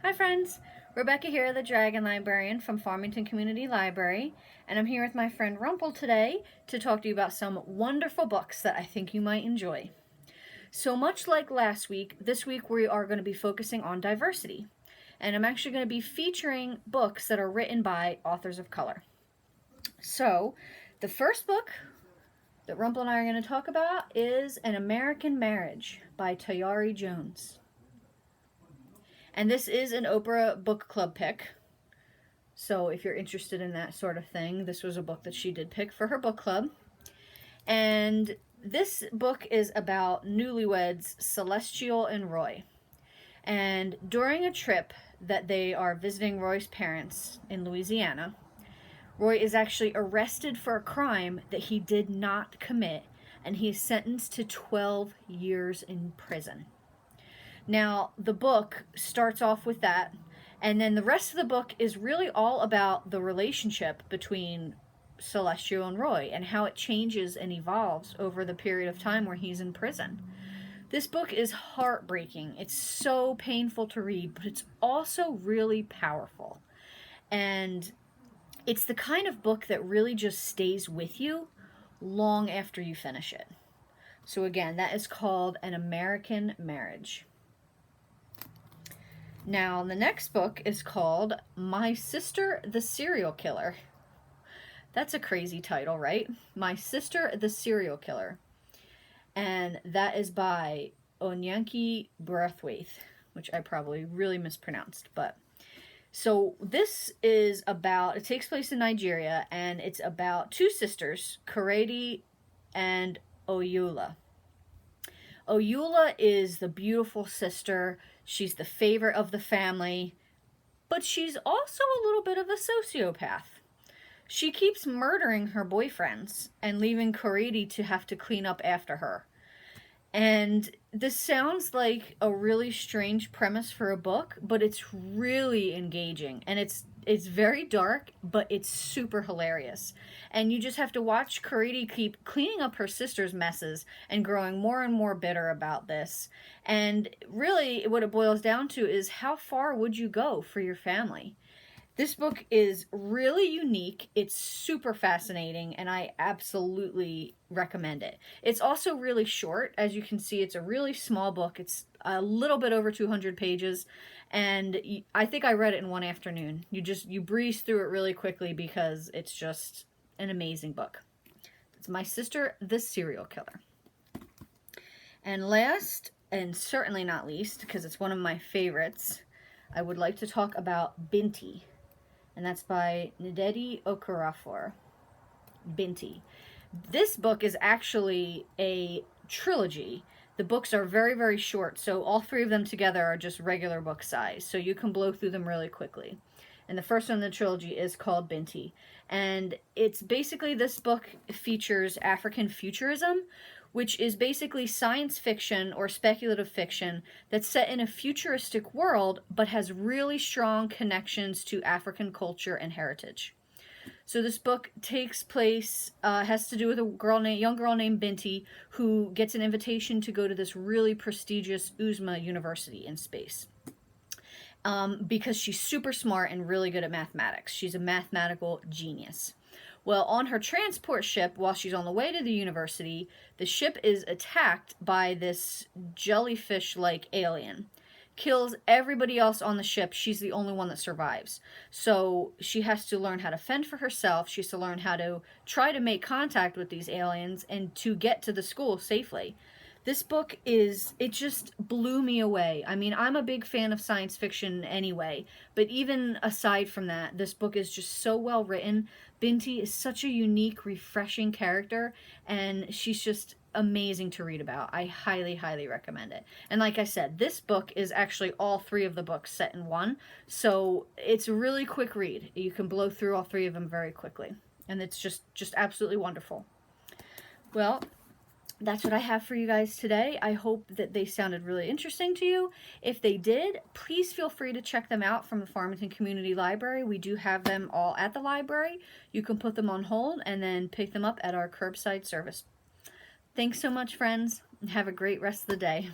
Hi friends, Rebecca here, the Dragon Librarian from Farmington Community Library, and I'm here with my friend Rumpel today to talk to you about some wonderful books that I think you might enjoy. So much like last week, this week we are going to be focusing on diversity, and I'm actually going to be featuring books that are written by authors of color. So, the first book that Rumpel and I are going to talk about is An American Marriage by Tayari Jones. And this is an Oprah book club pick. So if you're interested in that sort of thing, this was a book that she did pick for her book club. And this book is about newlyweds Celestial and Roy. And during a trip that they are visiting Roy's parents in Louisiana, Roy is actually arrested for a crime that he did not commit, and he is sentenced to 12 years in prison. Now, the book starts off with that, and then the rest of the book is really all about the relationship between Celestial and Roy and how it changes and evolves over the period of time where he's in prison. This book is heartbreaking. It's so painful to read, but it's also really powerful. And it's the kind of book that really just stays with you long after you finish it. So again, that is called An American Marriage. Now, the next book is called My Sister the Serial Killer. That's a crazy title, right? My Sister the Serial Killer. And that is by Oyinkan Braithwaite, which I probably really mispronounced. But so this is about, it takes place in Nigeria, and it's about two sisters, Nnedi and Oyula. Oyula is the beautiful sister. She's the favorite of the family, but she's also a little bit of a sociopath. She keeps murdering her boyfriends and leaving Nnedi to have to clean up after her. And this sounds like a really strange premise for a book, but it's really engaging, and it's very dark, but it's super hilarious. And you just have to watch Nnedi keep cleaning up her sister's messes and growing more and more bitter about this. And really what it boils down to is, how far would you go for your family? This book is really unique. It's super fascinating, and I absolutely recommend it. It's also really short. As you can see, it's a really small book. It's a little bit over 200 pages, and I think I read it in one afternoon. You breeze through it really quickly because it's just an amazing book. It's My Sister the Serial Killer. And last, and certainly not least, because it's one of my favorites, I would like to talk about Binti. And that's by Nnedi Okorafor. Binti. This book is actually a trilogy. The books are very, very short, so all three of them together are just regular book size, so you can blow through them really quickly. And the first one in the trilogy is called Binti. And it's basically, this book features African futurism, which is basically science fiction or speculative fiction that's set in a futuristic world, but has really strong connections to African culture and heritage. So this book takes place, has to do with a young girl named Binti, who gets an invitation to go to this really prestigious USMA university in space. Because she's super smart and really good at mathematics. She's a mathematical genius. Well, on her transport ship, while she's on the way to the university, the ship is attacked by this jellyfish-like alien. Kills everybody else on the ship. She's the only one that survives. So she has to learn how to fend for herself. She has to learn how to try to make contact with these aliens and to get to the school safely. This book it just blew me away. I mean, I'm a big fan of science fiction anyway, but even aside from that, this book is just so well written. Binti is such a unique, refreshing character, and she's just amazing to read about. I highly, highly recommend it. And like I said, this book is actually all three of the books set in one, so it's a really quick read. You can blow through all three of them very quickly, and it's just absolutely wonderful. Well, that's what I have for you guys today. I hope that they sounded really interesting to you. If they did, please feel free to check them out from the Farmington Community Library. We do have them all at the library. You can put them on hold and then pick them up at our curbside service. Thanks so much, friends, and have a great rest of the day.